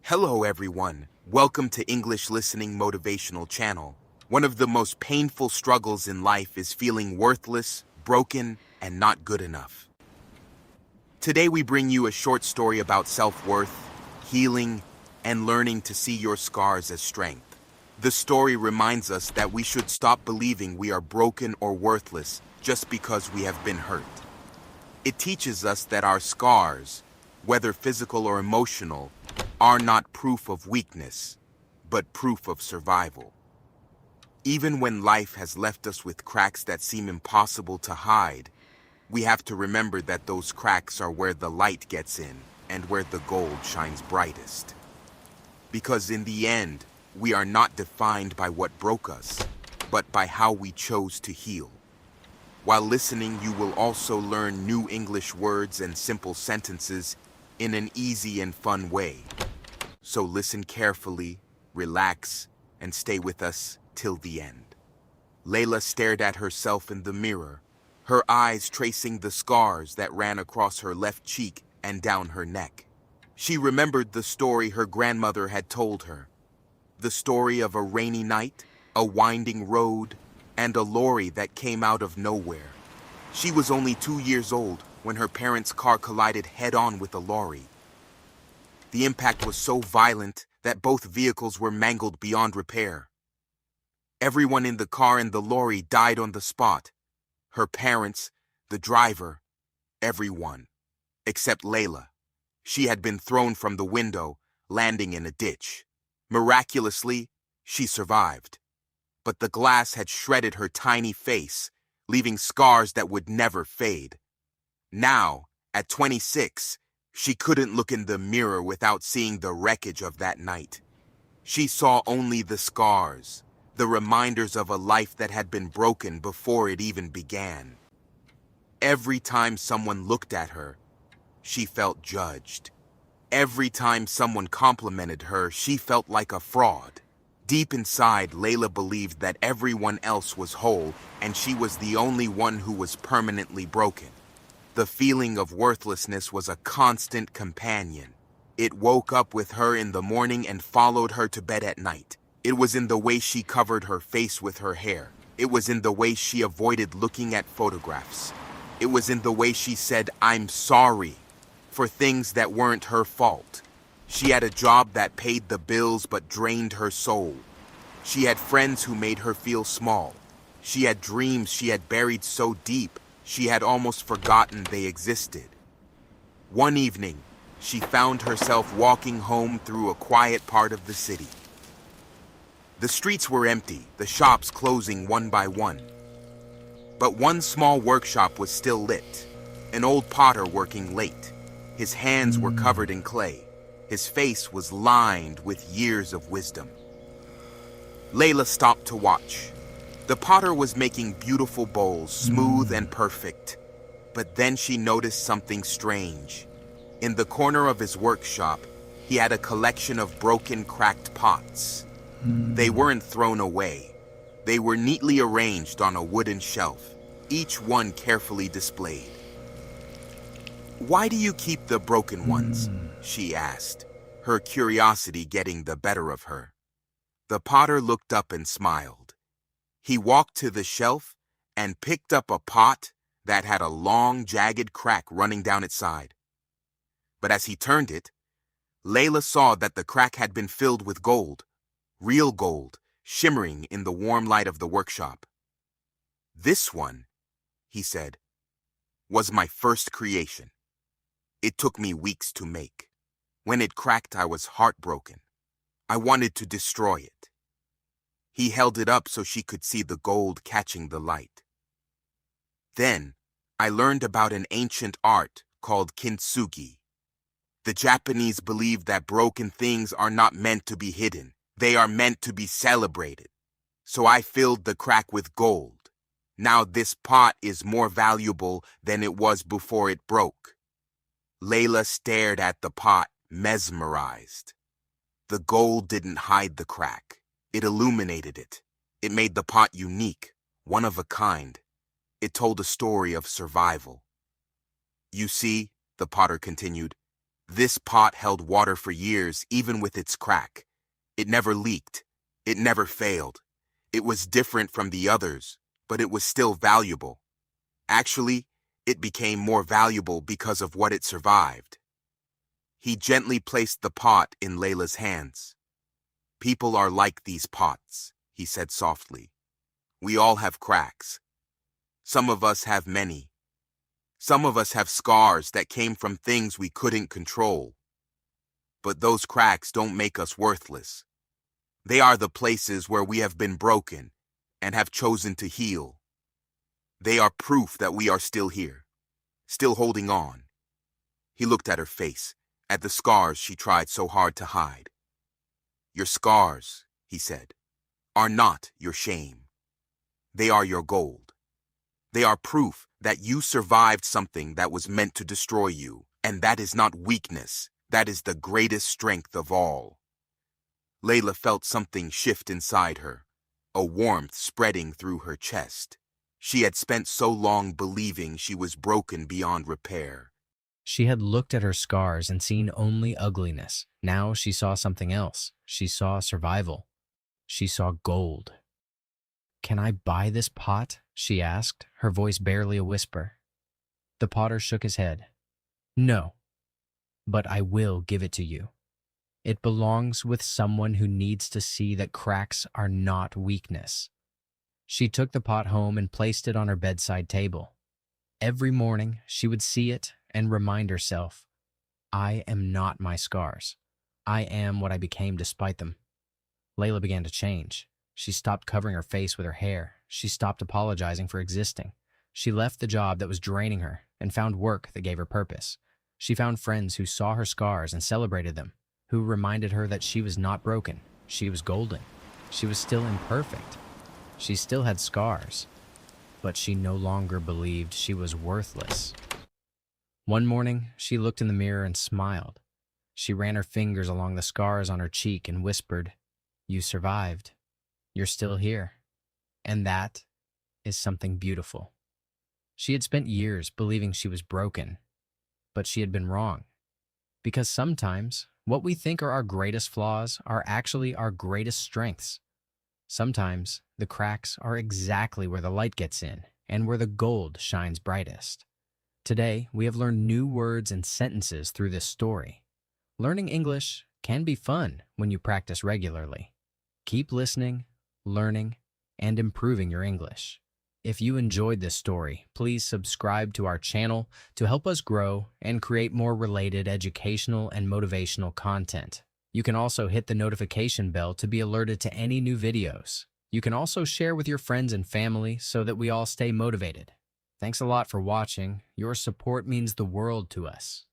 Hello everyone, welcome to English Listening Motivational Channel. One of the most painful struggles in life is feeling worthless, broken, and not good enough. Today we bring you a short story about self-worth, healing, and learning to see your scars as strength. The story reminds us that we should stop believing we are broken or worthless just because we have been hurt. It teaches us that our scars, whether physical or emotional, are not proof of weakness, but proof of survival. Even when life has left us with cracks that seem impossible to hide, we have to remember that those cracks are where the light gets in and where the gold shines brightest. Because in the end, we are not defined by what broke us, but by how we chose to heal. While listening, you will also learn new English words and simple sentences in an easy and fun way. So listen carefully, relax, and stay with us till the end. Leila stared at herself in the mirror, her eyes tracing the scars that ran across her left cheek and down her neck. She remembered the story her grandmother had told her. The story of a rainy night, a winding road, and a lorry that came out of nowhere. She was only 2 years old when her parents' car collided head-on with a lorry. The impact was so violent that both vehicles were mangled beyond repair. Everyone in the car and the lorry died on the spot. Her parents, the driver, everyone, except Leila. She had been thrown from the window, landing in a ditch. Miraculously, she survived. But the glass had shredded her tiny face, leaving scars that would never fade. Now, at 26, she couldn't look in the mirror without seeing the wreckage of that night. She saw only the scars, the reminders of a life that had been broken before it even began. Every time someone looked at her, she felt judged. Every time someone complimented her, she felt like a fraud. Deep inside, Leila believed that everyone else was whole and she was the only one who was permanently broken. The feeling of worthlessness was a constant companion. It woke up with her in the morning and followed her to bed at night. It was in the way she covered her face with her hair. It was in the way she avoided looking at photographs. It was in the way she said, "I'm sorry," for things that weren't her fault. She had a job that paid the bills but drained her soul. She had friends who made her feel small. She had dreams she had buried so deep, she had almost forgotten they existed. One evening, she found herself walking home through a quiet part of the city. The streets were empty, the shops closing one by one. But one small workshop was still lit. An old potter working late. His hands were covered in clay. His face was lined with years of wisdom. Leila stopped to watch. The potter was making beautiful bowls, smooth and perfect. But then she noticed something strange. In the corner of his workshop, he had a collection of broken, cracked pots. They weren't thrown away. They were neatly arranged on a wooden shelf, each one carefully displayed. "Why do you keep the broken ones?" she asked, her curiosity getting the better of her. The potter looked up and smiled. He walked to the shelf and picked up a pot that had a long, jagged crack running down its side. But as he turned it, Leila saw that the crack had been filled with gold, real gold, shimmering in the warm light of the workshop. "This one," he said, "was my first creation. It took me weeks to make. When it cracked, I was heartbroken. I wanted to destroy it." He held it up so she could see the gold catching the light. "Then, I learned about an ancient art called kintsugi. The Japanese believe that broken things are not meant to be hidden. They are meant to be celebrated. So I filled the crack with gold. Now this pot is more valuable than it was before it broke." Leila stared at the pot, mesmerized. The gold didn't hide the crack. It illuminated it. It made the pot unique, one of a kind. It told a story of survival. "You see," the potter continued, This pot held water for years, even with its crack. It never leaked. It never failed. It was different from the others, but it was still valuable. Actually, it became more valuable because of what it survived. He gently placed the pot in Leila's hands. People are like these pots, he said softly. We all have cracks. Some of us have many. Some of us have scars that came from things we couldn't control. But those cracks don't make us worthless. They are the places where we have been broken and have chosen to heal. They are proof that we are still here, still holding on. He looked at her face, at the scars she tried so hard to hide. Your scars, he said, are not your shame. They are your gold. They are proof that you survived something that was meant to destroy you, and that is not weakness. That is the greatest strength of all. Leila felt something shift inside her, a warmth spreading through her chest. She had spent so long believing she was broken beyond repair. She had looked at her scars and seen only ugliness. Now she saw something else. She saw survival. She saw gold. "Can I buy this pot?" she asked, her voice barely a whisper. The potter shook his head. "No, but I will give it to you. It belongs with someone who needs to see that cracks are not weakness." She took the pot home and placed it on her bedside table. Every morning, she would see it and remind herself, "I am not my scars. I am what I became despite them." Leila began to change. She stopped covering her face with her hair. She stopped apologizing for existing. She left the job that was draining her and found work that gave her purpose. She found friends who saw her scars and celebrated them, who reminded her that she was not broken. She was golden. She was still imperfect. She still had scars, but she no longer believed she was worthless. One morning, she looked in the mirror and smiled. She ran her fingers along the scars on her cheek and whispered, "You survived. You're still here." And that is something beautiful. She had spent years believing she was broken, but she had been wrong. Because sometimes what we think are our greatest flaws are actually our greatest strengths. Sometimes the cracks are exactly where the light gets in and where the gold shines brightest. Today, we have learned new words and sentences through this story. Learning English can be fun when you practice regularly. Keep listening, learning, and improving your English. If you enjoyed this story, please subscribe to our channel to help us grow and create more related educational and motivational content. You can also hit the notification bell to be alerted to any new videos. You can also share with your friends and family so that we all stay motivated. Thanks a lot for watching. Your support means the world to us.